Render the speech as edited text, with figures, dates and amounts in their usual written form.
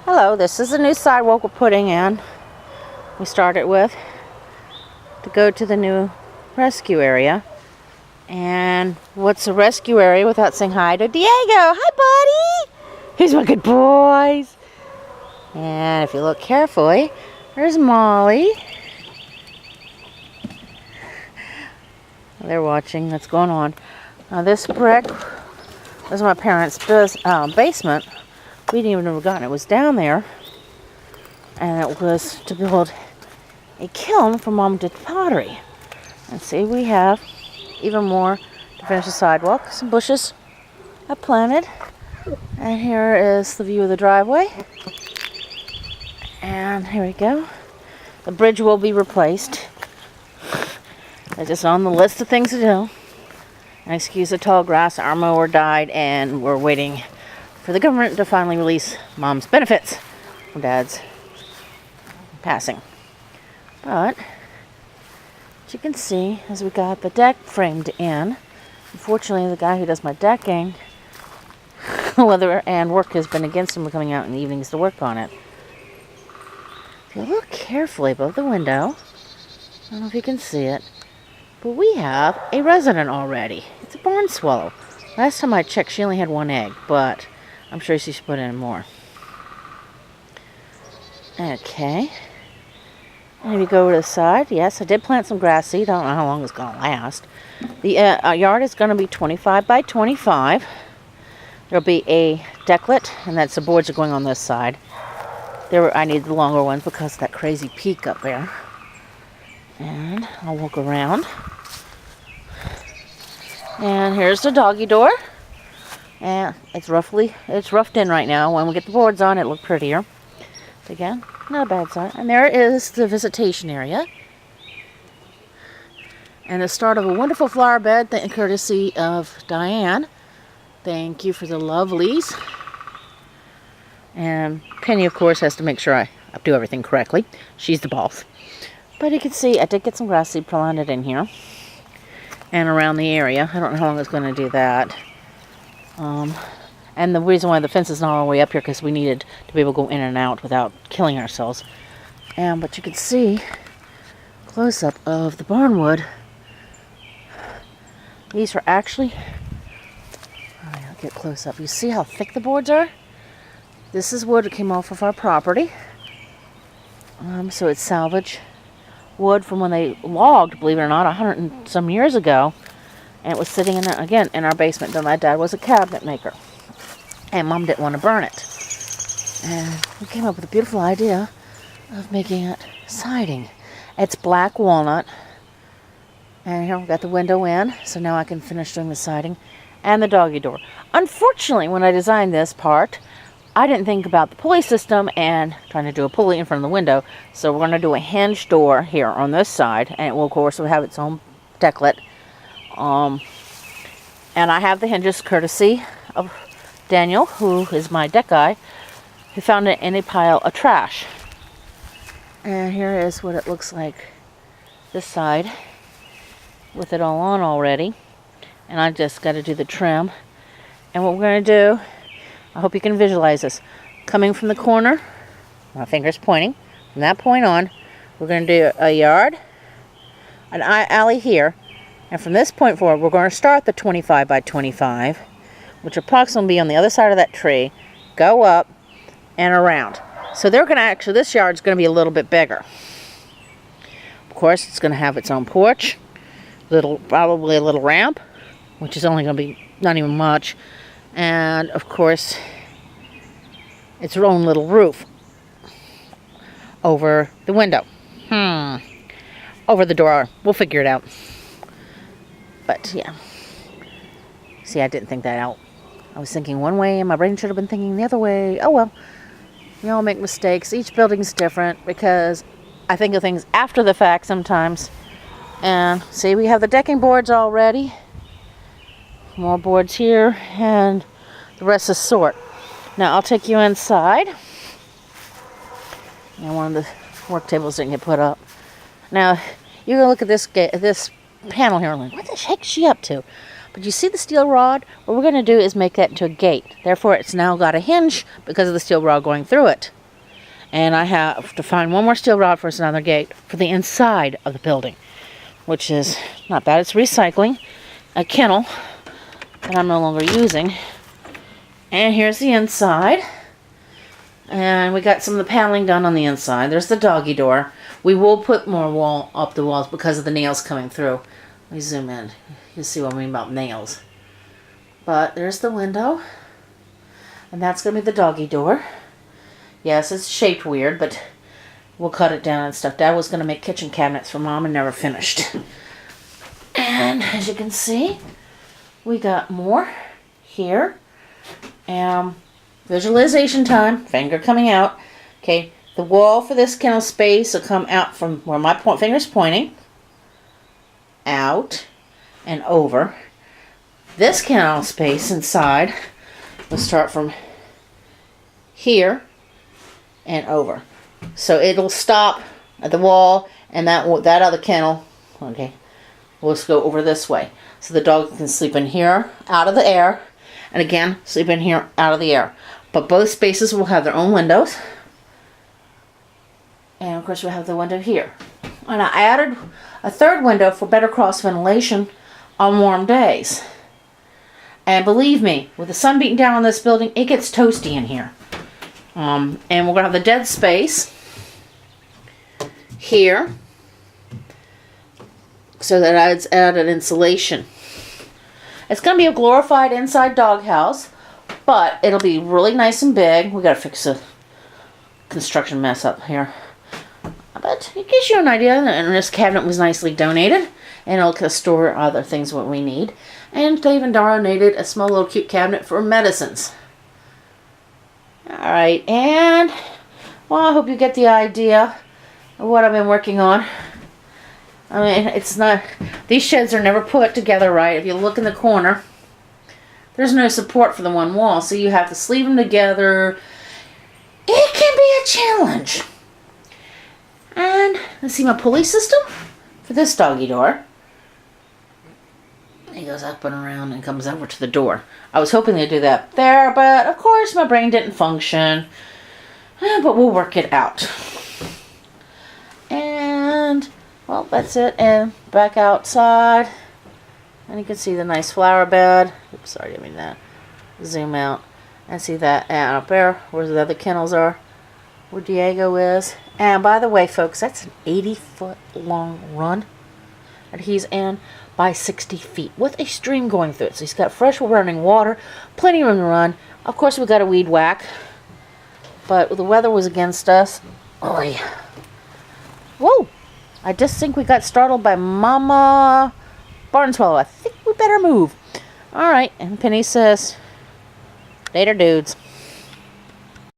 Hello, this is a new sidewalk we're putting in. We started with to go to the new rescue area. And what's a rescue area without saying hi to Diego? Hi, buddy! He's my good boys. And if you look carefully, there's Molly. They're watching what's going on. Now this brick was my parents' basement. We didn't even have gotten it. It was down there, and it was to build a kiln for Mom did pottery. And see, we have even more to finish the sidewalk. Some bushes I planted, and here is the view of the driveway. And here we go. The bridge will be replaced. It's just on the list of things to do. And excuse the tall grass. Our mower died, and we're waiting for the government to finally release Mom's benefits from Dad's passing. But as you can see, as we got the deck framed in, unfortunately the guy who does my decking, weather and work has been against him coming out in the evenings to work on it. If you look carefully above the window, I don't know if you can see it, but we have a resident already. It's a barn swallow. Last time I checked, she only had one egg, but I'm sure she should put in more. Okay. And if you go to the side, yes, I did plant some grass seed. I don't know how long it's going to last. The yard is going to be 25 by 25. There'll be a decklet, and that's the boards are going on this side. I need the longer ones because of that crazy peak up there. And I'll walk around. And here's the doggy door. And it's roughed in right now. When we get the boards on, it look prettier. But again, not a bad sign. And there is the visitation area. And the start of a wonderful flower bed, courtesy of Diane. Thank you for the lovelies. And Penny, of course, has to make sure I do everything correctly. She's the boss. But you can see I did get some grass seed planted in here. And around the area. I don't know how long it's going to do that. And the reason why the fence is not all the way up here because we needed to be able to go in and out without killing ourselves. But you can see close-up of the barnwood. These are actually, I'll get close up. You see how thick the boards are? This is wood that came off of our property. So it's salvage wood from when they logged, believe it or not, 100 and some years ago. And it was sitting in, again, in our basement. My dad was a cabinet maker. And Mom didn't want to burn it. And we came up with a beautiful idea of making it siding. It's black walnut. And here we've got the window in. So now I can finish doing the siding. And the doggy door. Unfortunately, when I designed this part, I didn't think about the pulley system and trying to do a pulley in front of the window. So we're going to do a hinge door here on this side. And it will, of course, have its own decklet. And I have the hinges courtesy of Daniel, who is my deck guy, who found it in a pile of trash. And here is what it looks like this side with it all on already. And I just got to do the trim. And what we're going to do, I hope you can visualize this. Coming from the corner, my finger's pointing, from that point on, we're going to do a yard, an alley here. And from this point forward, we're going to start the 25 by 25, which approximately be on the other side of that tree, go up and around. So they're going to actually, this yard's going to be a little bit bigger. Of course, it's going to have its own porch, probably a little ramp, which is only going to be not even much. And of course, its own little roof over the window. Over the door. We'll figure it out. But yeah, see, I didn't think that out. I was thinking one way and my brain should have been thinking the other way. Oh well, we all make mistakes. Each building's different because I think of things after the fact sometimes. And see, we have the decking boards already. More boards here and the rest is sort. Now I'll take you inside. And one of the work tables didn't get put up. Now you can look at this panel here and like, what the heck is she up to? But you see the steel rod? What we're going to do is make that into a gate. Therefore, it's now got a hinge because of the steel rod going through it. And I have to find one more steel rod for another gate for the inside of the building, which is not bad. It's recycling a kennel that I'm no longer using. And here's the inside. And we got some of the paneling done on the inside. There's the doggy door. We will put more wall up the walls because of the nails coming through. Let me zoom in. You'll see what I mean about nails. But there's the window. And that's going to be the doggy door. Yes, it's shaped weird, but we'll cut it down and stuff. Dad was going to make kitchen cabinets for Mom and never finished. And as you can see, we got more here. Visualization time, finger coming out. Okay, the wall for this kennel space will come out from where my finger's pointing, out and over. This kennel space inside will start from here and over. So it'll stop at the wall, and that other kennel, okay, will just go over this way. So the dog can sleep in here, out of the air, and again, sleep in here, out of the air. But both spaces will have their own windows. And of course, we'll have the window here. And I added a third window for better cross ventilation on warm days. And believe me, with the sun beating down on this building, it gets toasty in here. And we're going to have the dead space here. So that adds added insulation. It's going to be a glorified inside doghouse, but it'll be really nice and big. We got to fix a construction mess up here. But it gives you an idea. And this cabinet was nicely donated. And it'll store other things what we need. And they even donated a small little cute cabinet for medicines. Alright, and well, I hope you get the idea of what I've been working on. I mean, it's not, these sheds are never put together right. If you look in the corner, there's no support for the one wall, so you have to sleeve them together. It can be a challenge. And let's see my pulley system for this doggy door. He goes up and around and comes over to the door. I was hoping to do that there, but of course my brain didn't function. But we'll work it out. And well, that's it. And back outside. And you can see the nice flower bed. Oops, sorry, I mean that. Zoom out. And see that. And up there, where the other kennels are. Where Diego is. And by the way, folks, that's an 80-foot long run that he's in by 60 feet with a stream going through it. So he's got fresh running water, plenty of room to run. Of course, we got a weed whack. But the weather was against us. Oh, yeah. Whoa! I just think we got startled by Mama Barn Swallow. I think we better move. Alright, and Penny says, later, dudes.